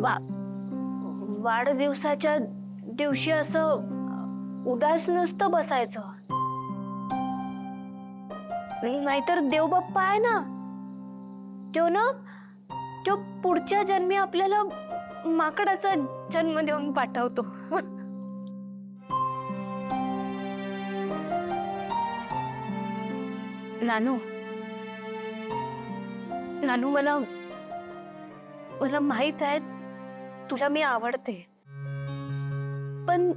वा वाढदिवसाच्या दिवशी असं उदास नसतं बसायचं. नाहीतर देवबाप्पा आहे ना तो पुढच्या जन्मी आपल्याला माकडाचा जन्म देऊन पाठवतो. नानू नानू मला माहित आहे तुला मी आवडते, पण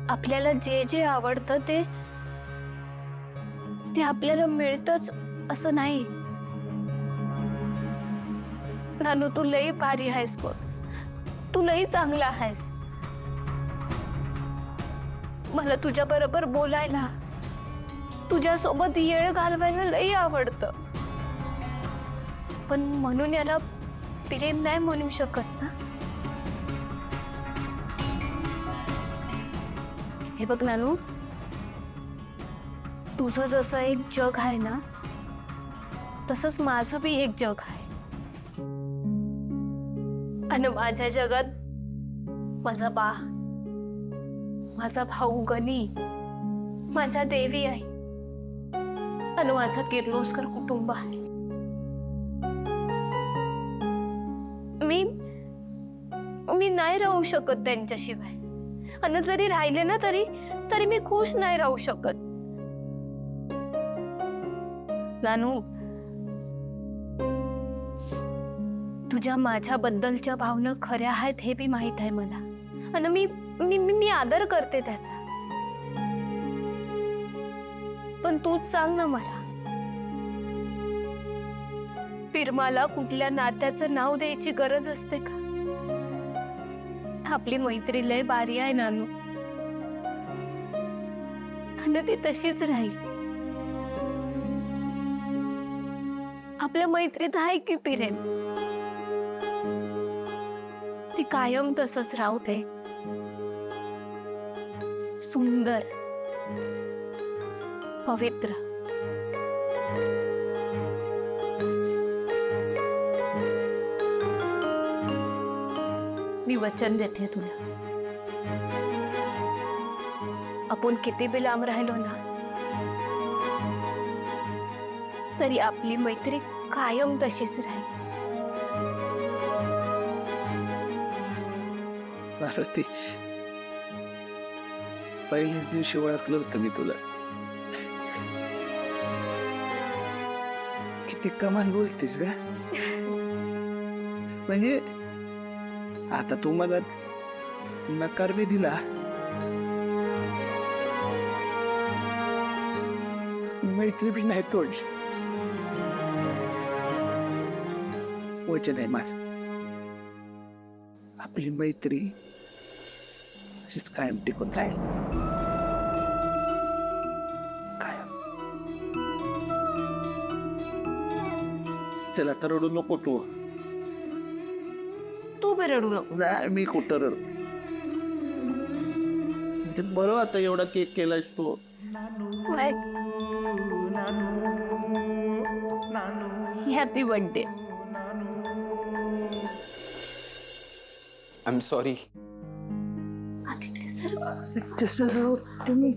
आपल्याला जे जे आवडतं ते आपल्याला मिळतच असं नाही. नानू तू लई भारी आहेस बघ, तू लई चांगला आहेस. मला तुझ्या बरोबर बोलायला, तुझ्या सोबत येळ घालवायला लई आवडतं, पण म्हणून याला प्रेम नाही म्हणू शकत ना. हे बघ नानू, तुझं जसं एक जग आहे ना तसंच माझं बी एक जग आहे. आणि माझ्या जगात माझा बा, माझा भाऊ गणी, माझ्या देवी आहे आणि माझं किर्लोस्कर कुटुंब आहे. मी नाही राहू शकत त्यांच्याशिवाय, आणि जरी राहिले ना तरी मी खुश नाही राहू शकत. नानू, तुझ्या माझ्याबद्दलच्या भावना खऱ्या आहेत हे बी माहित आहे मला, आणि मी आदर करते त्याचा. पण तूच सांग ना मला, पिरमाला कुठल्या नात्याचं नाव द्यायची गरज असते का? आपली मैत्री लय बारी आहे नानू, आणि ती तशीच राहील. आपल्या मैत्रीत आहे की प्रेम, ती कायम तसंच राहू दे. सुंदर, पवित्र. मी वचन देते तुला, आपण किती बी लांब राहिलो ना तरी आपली मैत्री कायम तशीच राहील. भारती, पहिल्याच दिवशी ओळखलं होतं मी तुला. किती कमाल बोलतेस ग. म्हणजे आता तू मला नकार बी दिला, मैत्री बी नाही तोडली. वचन आहे माझं, आपली मैत्री अशीच कायम टिकून राहील. कायम. चला तर रडू नको तू. तू बी रडू नको. नाही, मी कुठं रडू. ते बरं, आता एवढा केक केलायस तू. Happy birthday. I am sorry. तुम्ही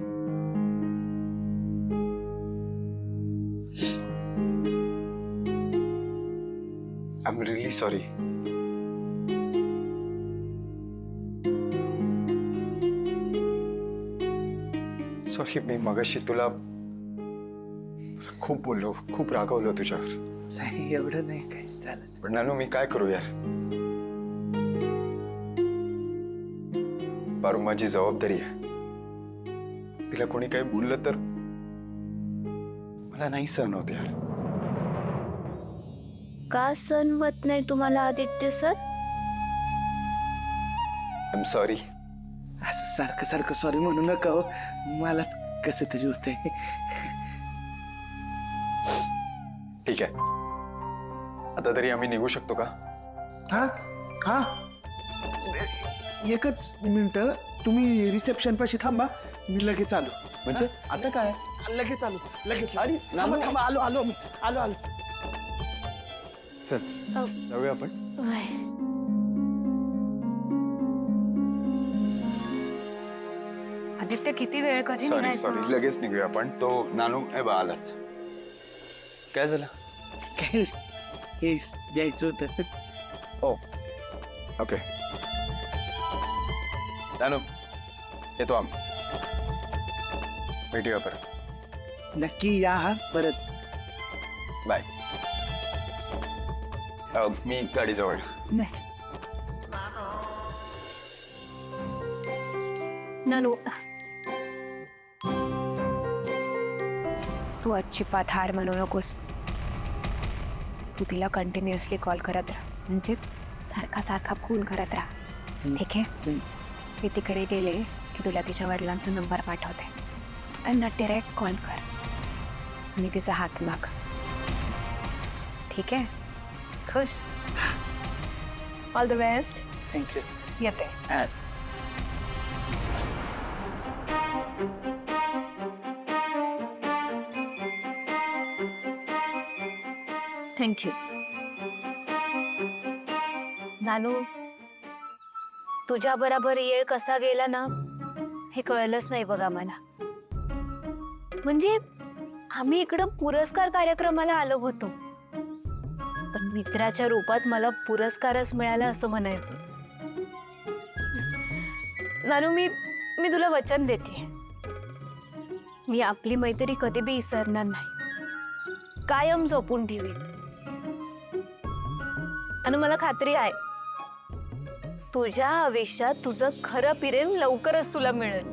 I am really sorry. Sorry, मी मगाशी तुला खूप बोललो, खूप रागवलो तुझ्यावर. नाही, एवढं नाही काय झालं. पण नानू, मी काय करू यार. पारू माझी जबाबदारी आहे. तिला कोणी काही बोललं तर मला नाही सहन होत यार. का सण होत नाही तुम्हाला Aditya sir? I am sorry. असं सारखं सारखं सॉरी म्हणू नका हो, मलाच कसं तरी होतंय. ठीक आहे, आता तरी आम्ही निघू शकतो का? हा हा, एकच मिनिट, तुम्ही रिसेप्शन पाशी थांबा, मी लगेच आलो. म्हणजे आता काय? लगेच आलो, लगेच. अरे, थांबा थांबा, आलो आलो आलो आलो. चल अ, जाऊया आपण. वय. आदित्य किती वेळ कधी सॉरी निघायचं? लगेच निघूया आपण. तो नानू बा आलाच. काय झालं? काय हे द्यायचं होतं. ओ ओके. नानू येतो आम्ही. भेटूया परत. नक्की या हा परत. बाय. मी गाडीजवळ. नानू, तू अजिबात हार म्हणू नकोस. तू तिला कंटिन्युअसली कॉल करत राहा, म्हणजे सारखा सारखा फोन करत राहा. ठीक आहे? मी तिकडे गेले की तुला तिच्या वडिलांचा नंबर पाठवते. तू त्यांना डायरेक्ट कॉल कर आणि तिचा हात माग. ठीक आहे? खुश? All the best. थँक्यू. येते. थँक्यू. नानू, तुझ्या बरोबर येळ कसा गेला ना हे कळलंच नाही बघा मला. म्हणजे आम्ही इकडं पुरस्कार कार्यक्रमाला आलो होतो, पण मित्राच्या रूपात मला पुरस्कारच मिळाला असं म्हणायचं. नानू, मी तुला वचन देते, मी आपली मैत्री कधी बी विसरणार नाही, कायम जपून ठेवी. आणि मला खात्री आहे तुझ्या आयुष्यात तुझं खरं प्रेम लवकरच तुला मिळेल.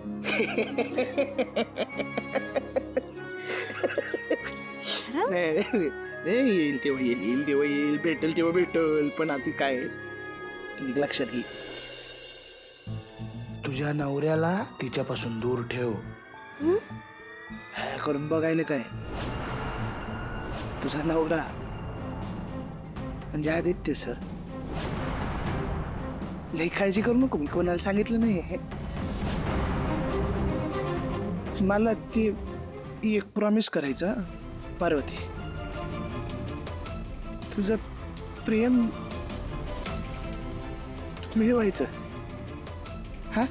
येईल तेव्हा येईल तेव्हा येईल, भेटेल तेव्हा भेटेल. पण आधी काय एक लक्षात घे, तुझ्या नवऱ्याला तिच्यापासून दूर ठेव. करून बघायला काय, तुझा नवरा म्हणजे आदित्य सर. लई काळजी करू नको, मी कोणाला सांगितलं नाही. मला ती एक प्रॉमिस करायचा, पार्वती, तुझं प्रेम मिळवायचं. हा,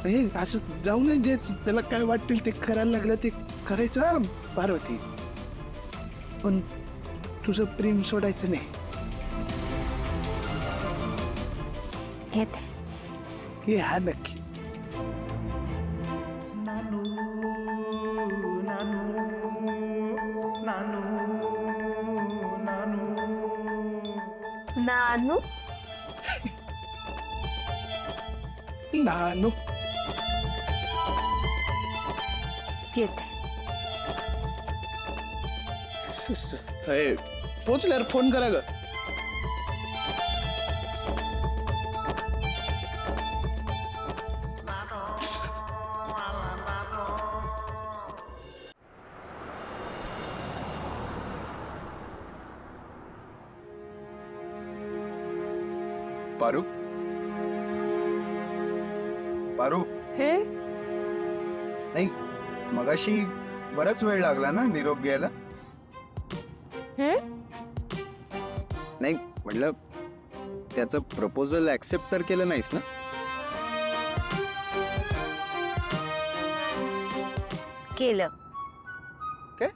हे असं जाऊ नाही द्यायचं. त्याला काय वाटेल ते करायला लागलं ते करायचं पार्वती, पण तुझं प्रेम सोडायचं नाही. घेते. हे हा नक्की. नानू, नानू घेते. पोचल्यावर फोन करा ग. पारू, पारू. नाही, मगाशी बराच वेळ लागला ना निरोप घ्यायला. नाही म्हटलं, त्याचं प्रपोजल ऍक्सेप्ट तर केलं नाहीस ना? केलं. काय?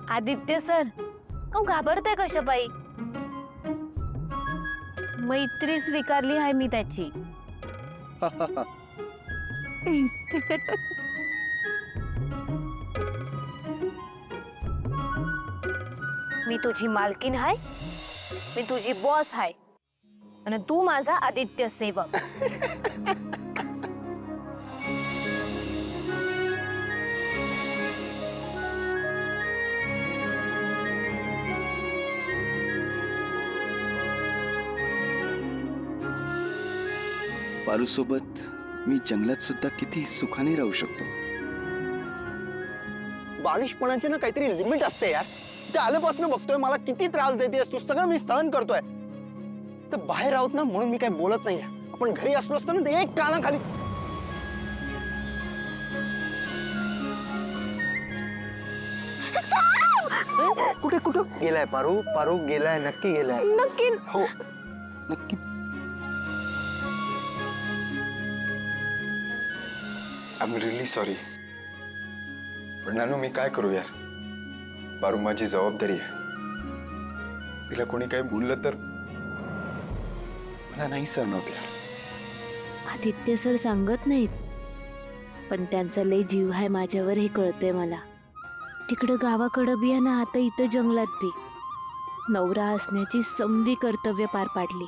आदित्य सर, अहो घाबरताय कशा पायी? मैत्री स्वीकारली आहे मी त्याची. मी तुझी मालकीन आहे, मी तुझी बॉस आहे, आणि तू माझा आदित्य सेवक. पारू सोबत मी जंगलात सुद्धा किती सुखाने राहू शकतो. बालिशपणाची ना काहीतरी लिमिट असते यार. ते आल्यापासून बघतोय मला किती त्रास देतेस तू, सगळं मी सहन करतोय. तर बाहेर आहोत ना म्हणून मी काही बोलत नाहीये. आपण घरी असलो असतो ना ते एक कानाखाली. कुठे कुठं गेलाय पारू? पारू गेलाय, नक्की गेलाय. नक्की हो नक्की. I am really sorry. पण नानू मी काय करू यार? पारू माझी जबाबदारी आहे. तिला कोणी काही बोललं तर मला नाही सहन होत यार. आदित्य सर सांगत नाहीत, पण त्यांचा लय जीव आहे माझ्यावर हे कळतंय मला. तिकडं गावाकडं बी ना, आता इथं जंगलात बी नवरा असण्याची समधी कर्तव्य पार पाडली,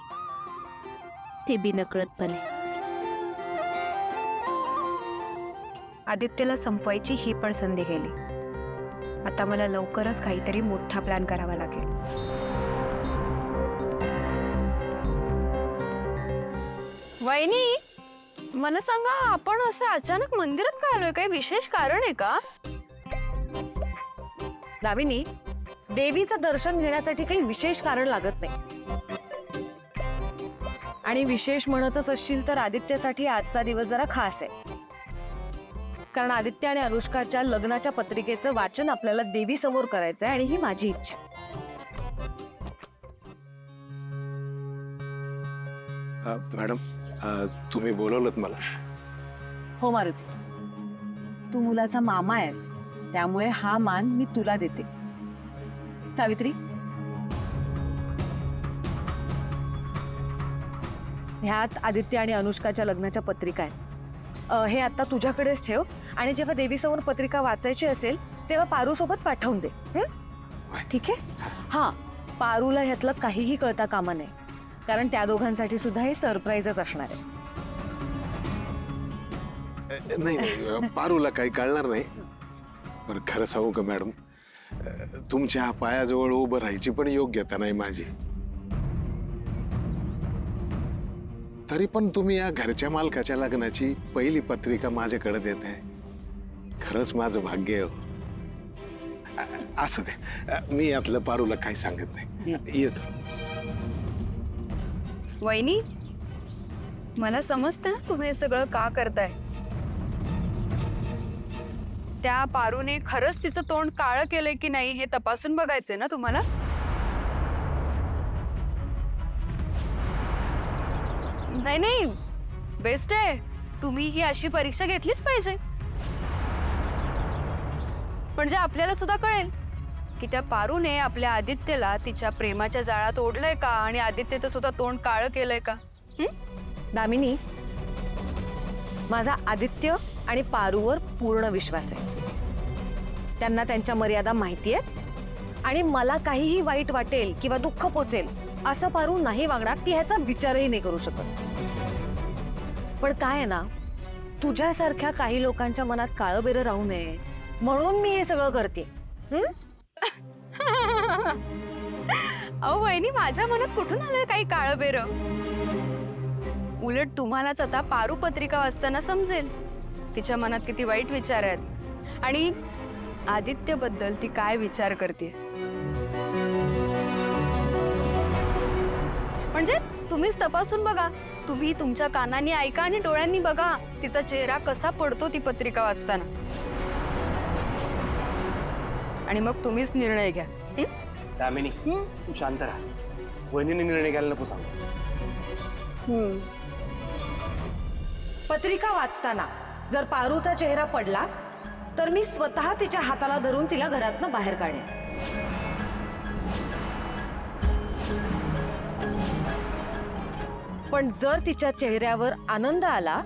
ते बी नकळतपणे. आदित्यला संपवायची ही पण संधी गेली. आता मला लवकरच काहीतरी मोठा प्लॅन करावा लागेल. वहिनी, मला सांगा, आपण असं अचानक मंदिरात का आलोय? काही विशेष कारण आहे का? दामिनी, देवीचं दर्शन घेण्यासाठी काही विशेष कारण लागत नाही. आणि विशेष म्हणतच असशील तर आदित्यसाठी आजचा दिवस जरा खास आहे. कारण आदित्य आणि अनुष्काच्या लग्नाच्या पत्रिकेचं वाचन आपल्याला देवी समोर करायचंय आणि ही माझी इच्छा. मॅडम, तुम्ही बोलवलंत मला. हो मारुती, तू मुलाचा मामा आहेस, त्यामुळे हा मान मी तुला देते. सावित्री, ह्यात आदित्य आणि अनुष्काच्या लग्नाच्या पत्रिका आहेत. हे आता तुझ्याकडेच ठेव आणि जेव्हा देवीसमोर पत्रिका वाचायची असेल तेव्हा पारू सोबत पाठवून दे. ठीक आहे? हा, पारूला ह्यातलं काहीही कळता कामा नये, कारण त्या दोघांसाठी सुद्धा हे सरप्राईजच असणार आहे. नाही नाही, पारूला काही कळणार नाही. पण खरं सांगू का मॅडम, तुमच्या पायाजवळ उभं राहायची पण योग्यता नाही माझी. तरी पण तुम्ही या घरच्या मालकाच्या लग्नाची पहिली पत्रिका माझ्याकडे देत आहे. खरंच माझं भाग्य आहे. असू दे, मी यातलं पारूला काही सांगत नाही. येतो. वहिनी, मला समजतं ना तुम्ही हे सगळं का करताय. त्या पारूने खरंच तिचं तोंड काळं केलंय की नाही हे तपासून बघायचंय ना तुम्हाला. नाही नाही, बेस्ट आहे. तुम्ही ही अशी परीक्षा घेतलीच पाहिजे, म्हणजे आपल्याला सुद्धा कळेल की त्या पारूने आपल्या आदित्यला तिच्या प्रेमाच्या जाळ्यात ओढलंय का आणि आदित्यचं सुद्धा तोंड काळं केलंय का. दामिनी, माझा आदित्य आणि पारूवर पूर्ण विश्वास आहे. त्यांना त्यांच्या मर्यादा माहिती आहेत आणि मला काहीही वाईट वाटेल किंवा दुःख पोचेल असं पारू नाही वागणार. ती ह्याचा विचारही नाही करू शकत. पण काय आहे ना, तुझ्यासारख्या काही लोकांच्या मनात काळं बेरं राहू नये म्हणून मी हे सगळं करते. अहो वहिनी, माझ्या मनात कुठून आलंय काही काळं बेरं. उलट तुम्हालाच आता पारू पत्रिका वाचताना समजेल तिच्या मनात किती वाईट विचार आहेत आणि आदित्य बद्दल ती काय विचार करते. म्हणजे तुम्हीच तपासून बघा. तुम्ही तुमच्या कानांनी ऐका आणि डोळ्यांनी बघा तिचा चेहरा कसा पडतो ती पत्रिका वाचताना, आणि मग तुम्हीच निर्णय घ्या. दामिनी, तू शांत राहा. वहिनीने निर्णय घ्यायला नको सांग. पत्रिका वाचताना जर पारूचा चेहरा पडला तर मी स्वतः तिच्या हाताला धरून तिला घरातनं बाहेर काढेन. पण जर तिच्या चेहऱ्यावर आनंद आला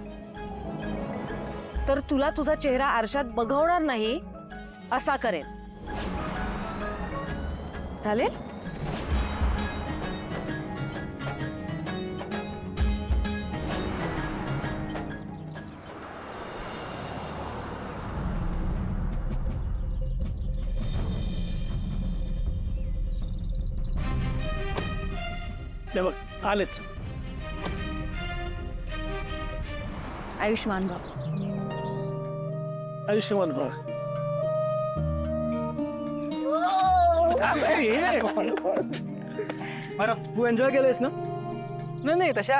तर तुला तुझा चेहरा आरशात बघवणार नाही असा करेन. चालेल? बघ, आलेच. आयुष्मान भाव. आयुष्यमान भाव. बरं, तू एन्जॉय केलंयस ना? नाही नाही, तशा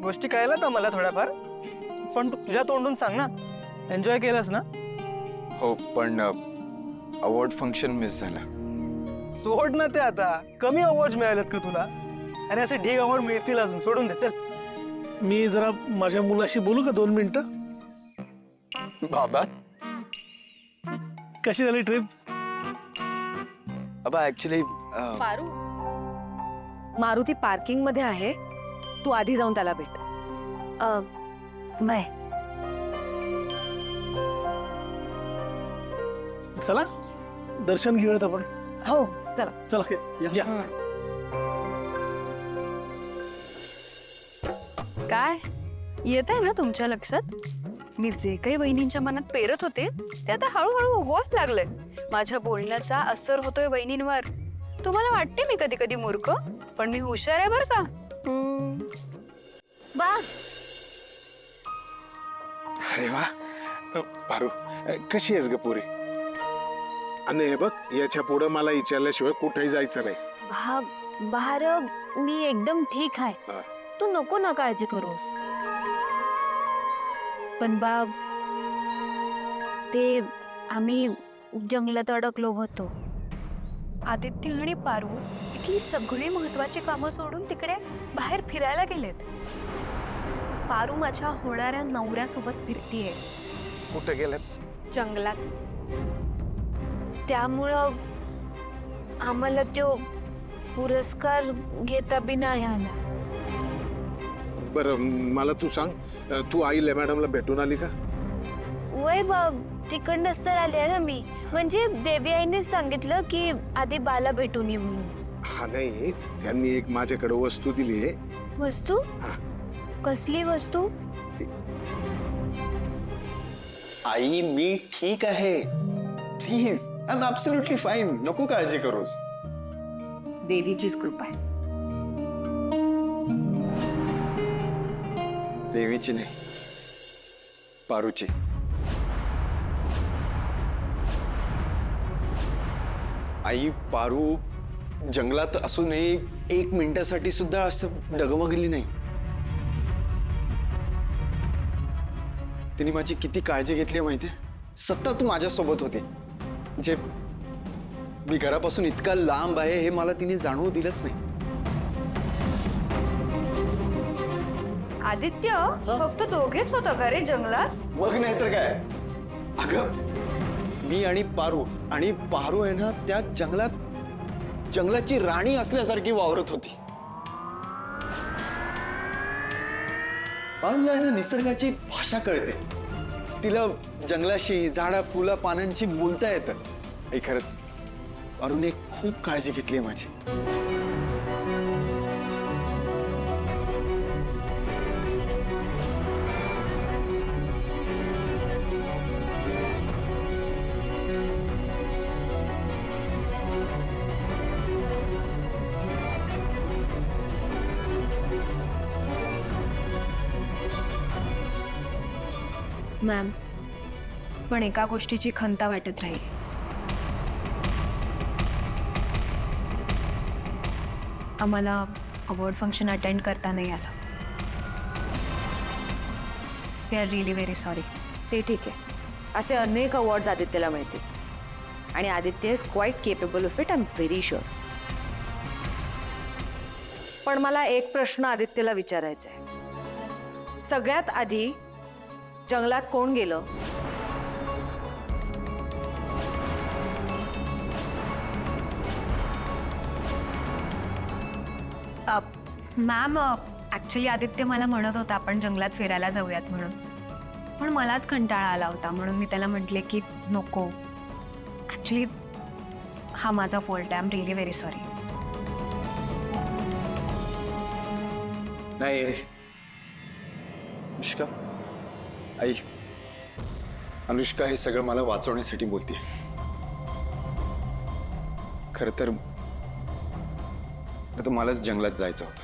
गोष्टी कळल्या तर मला थोड्याफार, पण तू तुझ्या तोंडून सांग ना, एन्जॉय केलंस ना? हो, पण अवॉर्ड फंक्शन मिस झालं. सोड ना ते आता. कमी अवॉर्ड मिळालेत का तुला? आणि असे ढीग अवॉर्ड मिळतील अजून. सोडून दे चल. मी जरा माझ्या मुलाशी बोलू का 2 मिनिटं? बाबा कशी झाली ट्रिप? बाबा ऍक्च्युली पारू, मारुती पार्किंग मध्ये आहे, तू आधी जाऊन त्याला भेट. बाय. चला दर्शन घेऊयात आपण. हो चला. चला या. काय येत आहे ना तुमच्या लक्षात? मी जे काही वहिनींच्या मनात पेरत होते ते आता हळूहळू उगवायला लागलंय. माझ्या बोलण्याचा असर होतोय वहिनींवर. तुम्हाला वाटते मी कधी कधी मूर्ख, पण मी हुशार आहे बर का. बा अरे वा पारू, कशी आहेस ग पोरी? आणि हे बघ, याच्या पुढे मला विचारल्याशिवाय कुठेही जायचं नाही. बाहेर मी एकदम ठीक आहे. हा. तू नको ना काळजी करूस. पण बाब, ते आम्ही जंगलात अडकलो होतो. आदित्य आणि पारू ही सगळी महत्वाची कामं सोडून तिकडे बाहेर फिरायला गेलेत. पारू माझ्या होणाऱ्या नवऱ्यासोबत फिरतीये कुठे गेल्यात? जंगलात. त्यामुळं आम्हाला तो पुरस्कार घेता बी नाही आला. बरं मला तू सांग, तू आईला मॅडमला भेटून आली का? वय बाब, तिकडनंच तर आले ना मी. म्हणजे देवी आईनेच सांगितलं की आधी बाला भेटून ये म्हणून. हा नाही, त्यांनी एक माझ्याकडे वस्तू दिली आहे. वस्तू? हा. कसली वस्तू? आई मी ठीक आहे. Please, I am absolutely fine. नको काळजी करूस. देवीचीच कृपा आहे. देवीची नाही, पारूची. आई पारू जंगलात असूनही 1 मिनिटासाठी सुद्धा असं डगमगली नाही. तिने माझी किती काळजी घेतली माहितीये. सतत माझ्यासोबत होती. जे मी घरापासून इतका लांब आहे हे मला तिने जाणवू दिलंच नाही. आदित्य फक्त दोघेच होतं का रे जंगलात? मग नाही तर काय. अगं मी आणि पारू आहे ना त्या जंगलाची राणी असल्यासारखी वावरत होती. पारूला आहे ना निसर्गाची भाषा कळते. तिला जंगलाशी, झाडा, फुला, पानांची बोलता येतं. हे खरंच पारूने खूप काळजी घेतली आहे माझी. मॅम, पण एका गोष्टीची खंत वाटत राहील. आम्हाला अवॉर्ड फंक्शन अटेंड करता नाही आला. We are really very sorry. ते ठीक आहे. असे अनेक अवॉर्ड्स आदित्यला मिळतील आणि Aditya is quite capable of it. I am very sure. पण मला एक प्रश्न आदित्यला विचारायचा आहे. सगळ्यात आधी जंगलात कोण गेलं? मॅम, ॲक्च्युली आदित्य मला म्हणत होता आपण जंगलात फिरायला जाऊयात म्हणून, पण मलाच कंटाळा आला होता म्हणून मी त्याला म्हटले की नको. ॲक्च्युली हा माझा फॉल्ट आहे. I am really very sorry. नाही अनुष्का, आई अनुष्का हे सगळं मला वाचवण्यासाठी बोलते. खर तर मलाच जंगलात जायचं होतं.